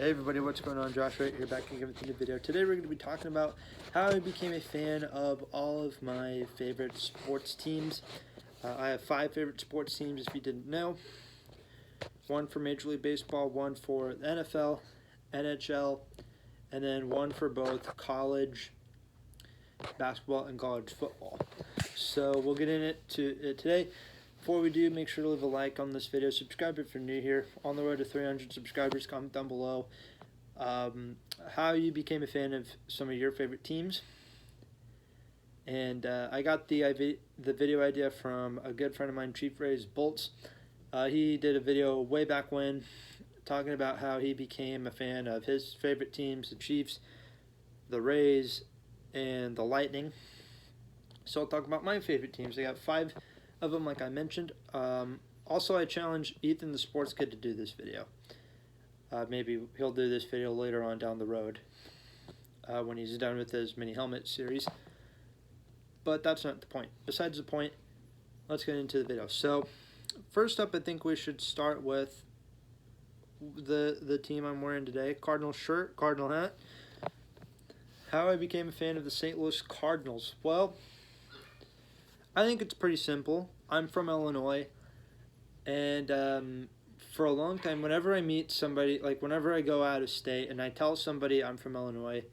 Hey everybody, what's going on? Josh right here, back again with a new video. Today we're going to be talking about how I became a fan of all of my favorite sports teams. I have 5 favorite sports teams, if you didn't know. 1 for Major League Baseball, 1 for the NFL, NHL, and then 1 for both college basketball and college football. So we'll get in it today. Before we do, make sure to leave a like on this video. Subscribe if you're new here. On the road to 300 subscribers. Comment down below how you became a fan of some of your favorite teams. And I got the video idea from a good friend of mine, Chief Ray's Bolts. He did a video way back when talking about how he became a fan of his favorite teams, the Chiefs, the Rays, and the Lightning. So I'll talk about my favorite teams. I got 5 of them, like I mentioned. Also, I challenge Ethan, the sports kid, to do this video. Maybe he'll do this video later on down the road when he's done with his mini helmet series. But that's not the point. Besides the point, let's get into the video. So, first up, I think we should start with the team I'm wearing today. Cardinal shirt, Cardinal hat. How I became a fan of the St. Louis Cardinals. Well, I think it's pretty simple. I'm from Illinois, and for a long time, whenever I meet somebody, like whenever I go out of state and I tell somebody I'm from Illinois,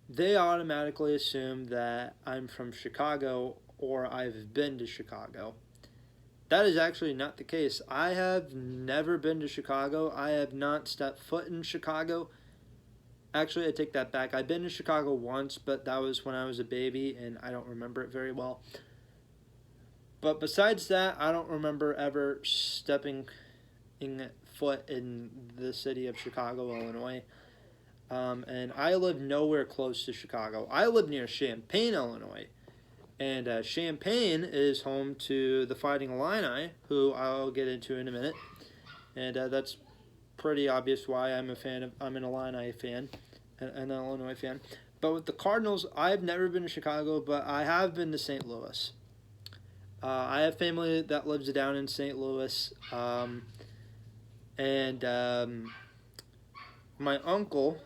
they automatically assume that I'm from Chicago or I've been to Chicago. That is actually not the case. I have never been to Chicago. I have not stepped foot in Chicago. Actually, I take that back. I've been to Chicago once, but that was when I was a baby, and I don't remember it very well. But besides that, I don't remember ever stepping foot in the city of Chicago, Illinois. And I live nowhere close to Chicago. I live near Champaign, Illinois. And Champaign is home to the Fighting Illini, who I'll get into in a minute. And that's pretty obvious why I'm an Illini fan, an Illinois fan. But with the Cardinals, I've never been to Chicago, but I have been to St. Louis. I have family that lives down in St. Louis, and my uncle,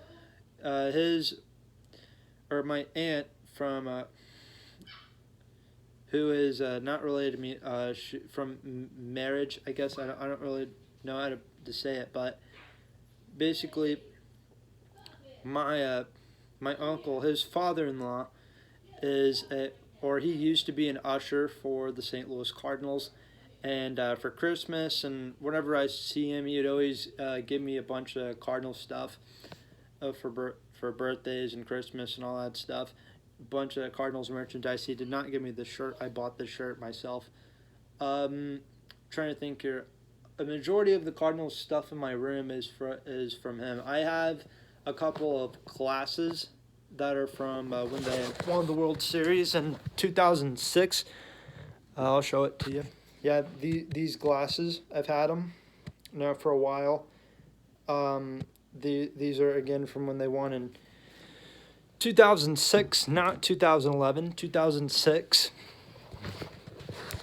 my aunt from, who is not related to me, from marriage, I guess. I don't really know how to say it, but basically, my uncle, his father-in-law, he used to be an usher for the St. Louis Cardinals, and for Christmas and whenever I see him, he'd always give me a bunch of Cardinal stuff for birthdays and Christmas and all that stuff. A bunch of Cardinals merchandise. He did not give me the shirt. I bought the shirt myself. Trying to think here. A majority of the Cardinals stuff in my room is from him. I have a couple of glasses that are from when they won the World Series in 2006. I'll show it to you. Yeah, these glasses, I've had them now for a while. These are, again, from when they won in 2006, not 2011, 2006.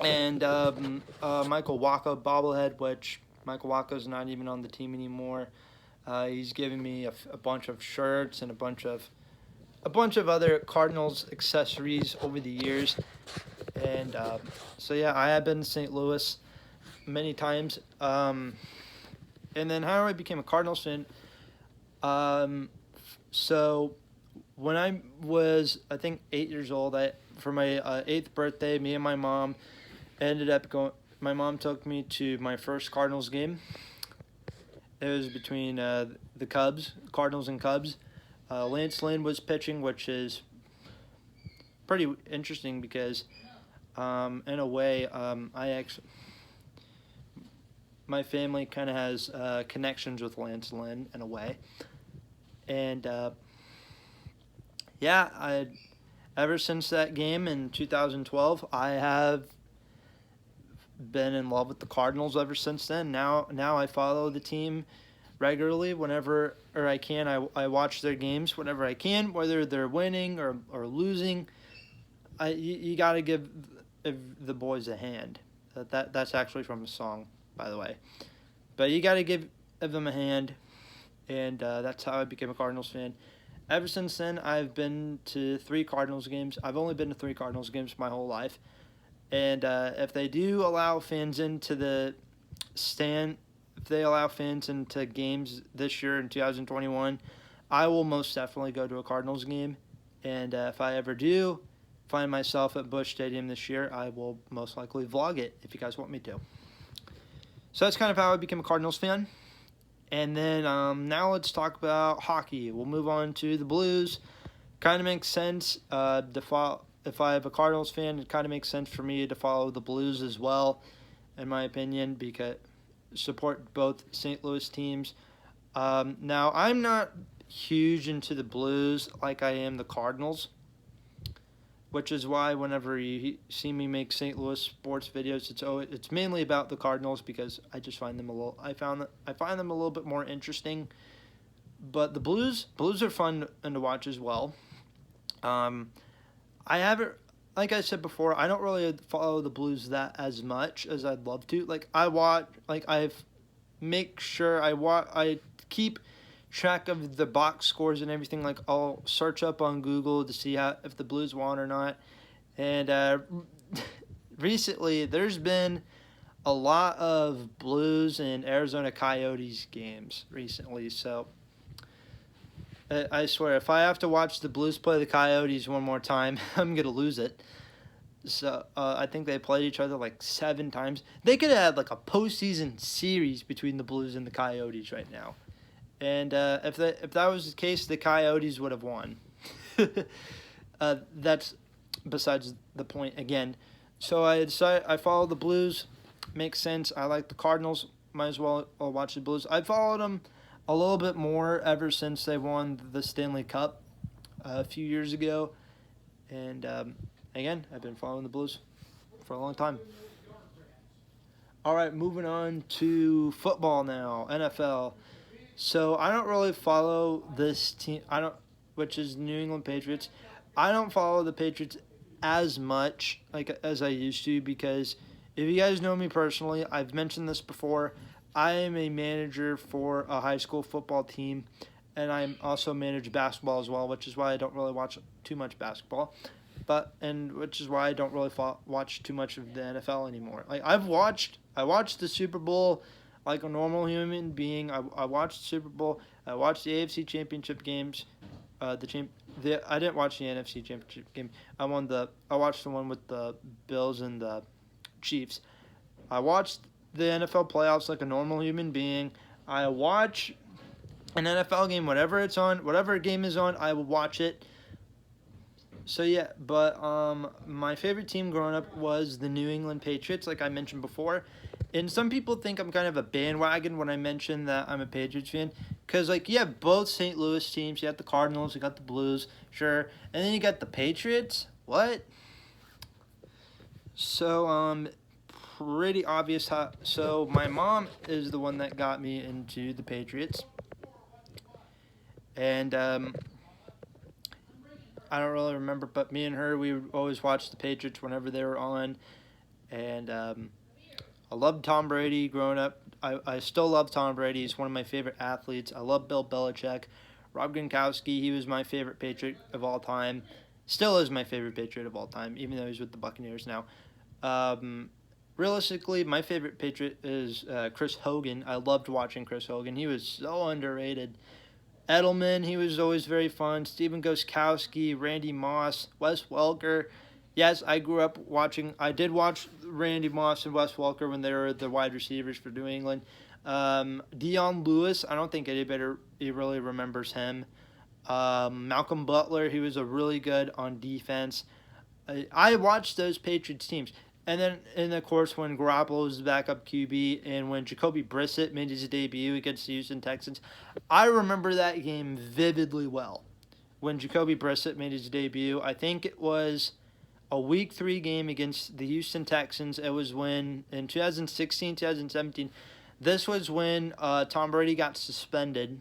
And Michael Wacko, Bobblehead, which Michael Wacko's not even on the team anymore. He's given me a bunch of shirts and a bunch of other Cardinals accessories over the years. And so yeah, I have been to St. Louis many times. And then how I became a Cardinals fan. So when I was, I think, 8 years old, for my 8th birthday, me and my mom ended up going. My mom took me to my first Cardinals game. It was between the Cardinals and Cubs. Lance Lynn was pitching, which is pretty interesting because, in a way, my family kind of has connections with Lance Lynn in a way, and yeah, ever since that game in 2012, I have been in love with the Cardinals ever since then. Now I follow the team regularly whenever I can. I watch their games whenever I can, whether they're winning or losing. You got to give the boys a hand. That's actually from a song, by the way. But you got to give them a hand and that's how I became a Cardinals fan. Ever since then, I've been to 3 Cardinals games. I've only been to 3 Cardinals games my whole life. And if they do allow fans into the stand, if they allow fans into games this year in 2021, I will most definitely go to a Cardinals game. And if I ever do find myself at Busch Stadium this year, I will most likely vlog it if you guys want me to. So that's kind of how I became a Cardinals fan. And then now let's talk about hockey. We'll move on to the Blues. Kind of makes sense if I have a Cardinals fan, it kind of makes sense for me to follow the Blues as well, in my opinion, because support both St. Louis teams. Now, I'm not huge into the Blues like I am the Cardinals, which is why whenever you see me make St. Louis sports videos, it's mainly about the Cardinals because I just find them I find them a little bit more interesting. But the Blues are fun to watch as well. I haven't, like I said before, I don't really follow the Blues that as much as I'd love to. I keep track of the box scores and everything. Like, I'll search up on Google to see if the Blues won or not. And recently, there's been a lot of Blues and Arizona Coyotes games recently, so I swear, if I have to watch the Blues play the Coyotes one more time, I'm going to lose it. So I think they played each other like 7 times. They could have had like a postseason series between the Blues and the Coyotes right now. And if that was the case, the Coyotes would have won. That's besides the point again. So I decided I follow the Blues. Makes sense. I like the Cardinals. Might as well watch the Blues. I followed them a little bit more ever since they won the Stanley Cup a few years ago. And again, I've been following the Blues for a long time. All right, moving on to football now, NFL. So I don't really follow this team, which is New England Patriots. I don't follow the Patriots as much as I used to because if you guys know me personally, I've mentioned this before. I am a manager for a high school football team, and I also manage basketball as well, which is why I don't really watch too much basketball, which is why I don't really watch too much of the NFL anymore. Like I watched the Super Bowl like a normal human being. I watched the Super Bowl. I watched the AFC Championship games. I didn't watch the NFC Championship game. I watched the one with the Bills and the Chiefs. I watched the NFL playoffs like a normal human being. I watch an NFL game, whatever game is on, I will watch it. So yeah, but my favorite team growing up was the New England Patriots, like I mentioned before. And some people think I'm kind of a bandwagon when I mention that I'm a Patriots fan. Because, you have both St. Louis teams. You got the Cardinals, you got the Blues, sure. And then you got the Patriots. What? So, pretty obvious how. So, my mom is the one that got me into the Patriots. And, I don't really remember, but me and her, we would always watch the Patriots whenever they were on. And, I loved Tom Brady growing up. I still love Tom Brady. He's one of my favorite athletes. I love Bill Belichick. Rob Gronkowski, he was my favorite Patriot of all time. Still is my favorite Patriot of all time, even though he's with the Buccaneers now. Realistically, my favorite Patriot is Chris Hogan. I loved watching Chris Hogan. He was so underrated. Edelman, he was always very fun. Steven Gostkowski, Randy Moss, Wes Welker. Yes, I grew up watching. I did watch Randy Moss and Wes Welker when they were the wide receivers for New England. Deion Lewis, I don't think anybody really remembers him. Malcolm Butler, he was a really good on defense. I watched those Patriots teams. And of course, when Garoppolo was the backup QB and when Jacoby Brissett made his debut against the Houston Texans, I remember that game vividly well. When Jacoby Brissett made his debut, I think it was a Week 3 game against the Houston Texans. It was when, in 2016, 2017, this was when Tom Brady got suspended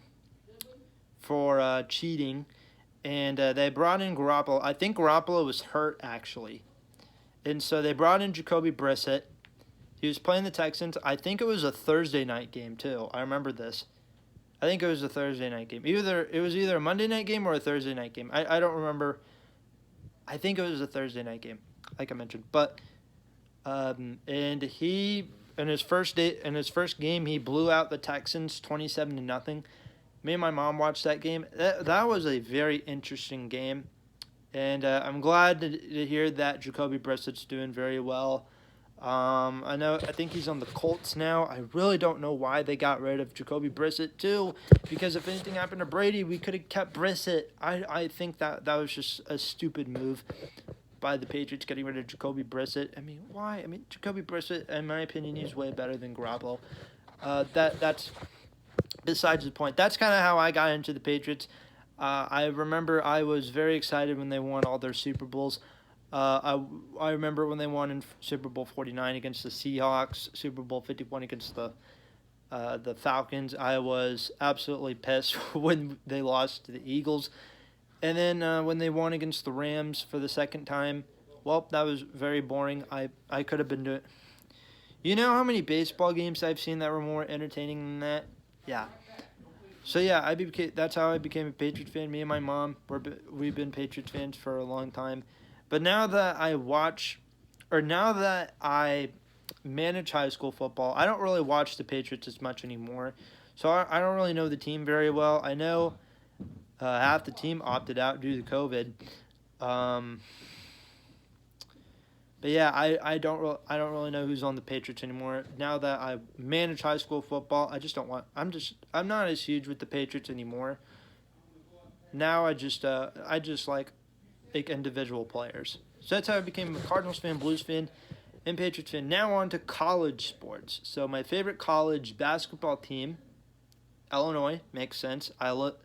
for cheating, and they brought in Garoppolo. I think Garoppolo was hurt, actually. And so they brought in Jacoby Brissett. He was playing the Texans. I think it was a Thursday night game, too. I remember this. I think it was a Thursday night game. It was either a Monday night game or a Thursday night game. I don't remember. I think it was a Thursday night game, like I mentioned. But and he in his first game he blew out the Texans 27-0. Me and my mom watched that game. That was a very interesting game, and I'm glad to hear that Jacoby Brissett's doing very well. I think he's on the Colts now. I really don't know why they got rid of Jacoby Brissett too, because if anything happened to Brady, we could have kept Brissett. I think that was just a stupid move by the Patriots getting rid of Jacoby Brissett. I mean, why? I mean, Jacoby Brissett, in my opinion, he's way better than Garoppolo. That's besides the point. That's kind of how I got into the Patriots. I remember I was very excited when they won all their Super Bowls. I remember when they won in Super Bowl 49 against the Seahawks, Super Bowl 51 against the Falcons. I was absolutely pissed when they lost to the Eagles. And then when they won against the Rams for the second time, well, that was very boring. I could have been doing. You know how many baseball games I've seen that were more entertaining than that? Yeah. So yeah, that's how I became a Patriots fan. Me and my mom, we've been Patriots fans for a long time. But now that I manage high school football, I don't really watch the Patriots as much anymore. So I don't really know the team very well. I know half the team opted out due to COVID. But yeah, I don't really know who's on the Patriots anymore. Now that I manage high school football, I'm not as huge with the Patriots anymore. Now I just like individual players. So that's how I became a Cardinals fan, Blues fan, and Patriots fan. Now on to college sports. So my favorite college basketball team, Illinois, makes sense. I live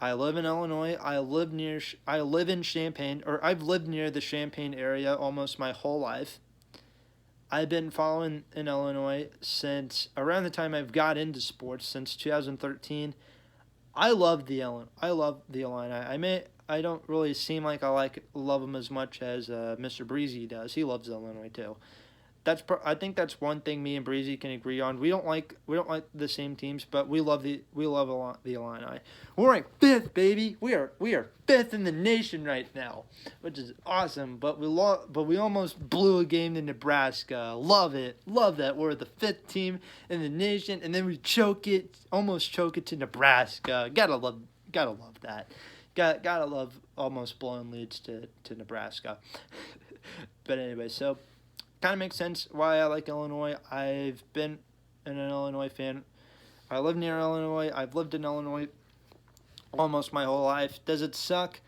in Illinois. I live in Champaign, or I've lived near the Champaign area almost my whole life. I've been following in Illinois since around the time I've got into sports, since 2013. I love the Illini. I don't really seem like I love them as much as Mr. Breezy does. He loves Illinois too. I think that's one thing me and Breezy can agree on. We don't like the same teams, but we love the Illini. We're ranked fifth, baby. We are fifth in the nation right now, which is awesome. But we almost blew a game to Nebraska. Love it, love that. We're the fifth team in the nation, and then we almost choke it to Nebraska. Gotta love that. Gotta love almost blowing leads to Nebraska. But anyway, so. Kind of makes sense why I like Illinois. I've been an Illinois fan. I live near Illinois. I've lived in Illinois almost my whole life. Does it suck?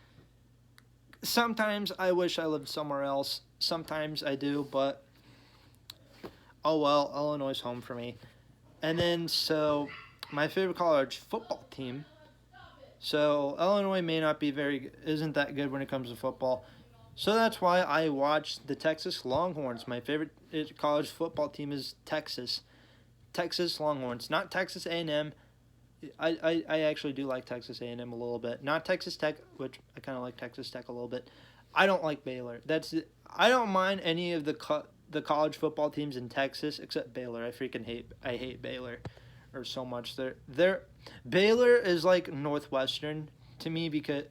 Sometimes I wish I lived somewhere else. Sometimes I do, but oh well, Illinois is home for me. And then, so my favorite college football team. So Illinois isn't that good when it comes to football. So that's why I watch the Texas Longhorns. My favorite college football team is Texas Longhorns, not Texas A&M. I actually do like Texas A&M a little bit. Not Texas Tech, which I kind of like Texas Tech a little bit. I don't like Baylor. I don't mind any of the college football teams in Texas except Baylor. I hate Baylor or so much. Baylor is like Northwestern to me because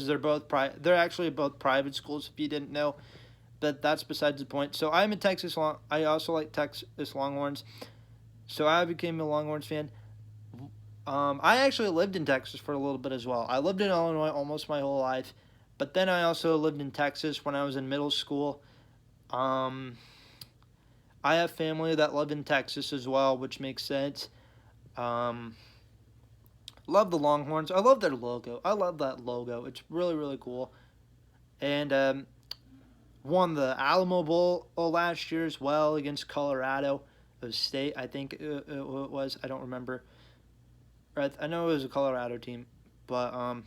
they're actually both private schools, if you didn't know. But that's besides the point. So I also like Texas Longhorns. So I became a Longhorns fan. I actually lived in Texas for a little bit as well. I lived in Illinois almost my whole life. But then I also lived in Texas when I was in middle school. I have family that live in Texas as well, which makes sense. Love the Longhorns. I love their logo. I love that logo. It's really, really cool. And won the Alamo Bowl last year as well against Colorado State. I think it was. I don't remember. I know it was a Colorado team. But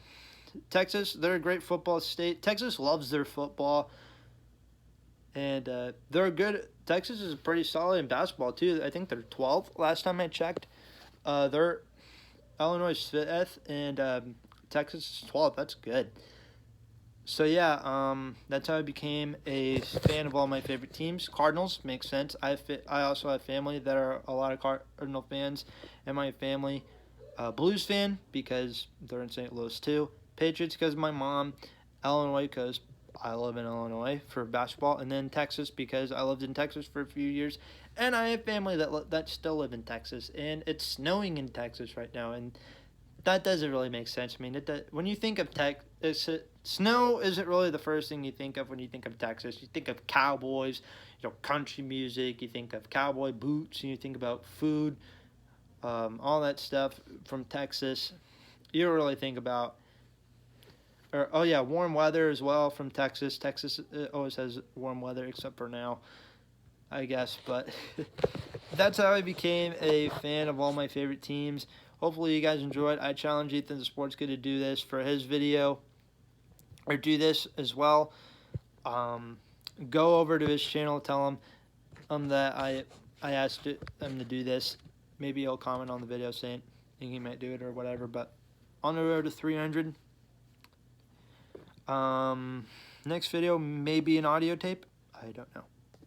Texas, they're a great football state. Texas loves their football. And they're good. Texas is pretty solid in basketball, too. I think they're 12th last time I checked. Illinois is 5th, and Texas is 12th. That's good. So yeah, that's how I became a fan of all my favorite teams. Cardinals makes sense. I also have family that are a lot of Cardinal fans, and my family, Blues fan because they're in St. Louis too. Patriots because of my mom. Illinois because I live in Illinois for basketball, and then Texas because I lived in Texas for a few years, and I have family that still live in Texas, and it's snowing in Texas right now, and that doesn't really make sense. I mean, when you think of snow isn't really the first thing you think of when you think of Texas. You think of cowboys, country music. You think of cowboy boots, and you think about food, all that stuff from Texas. You don't really think about, oh yeah, warm weather as well from Texas. Texas always has warm weather except for now, I guess. But that's how I became a fan of all my favorite teams. Hopefully you guys enjoyed. I challenge Ethan the Sports Kid to do this for his video, or do this as well. Go over to his channel, tell him that I asked him to do this. Maybe he'll comment on the video saying he might do it or whatever. But on the road to 300. Next video may be an audio tape. I don't know.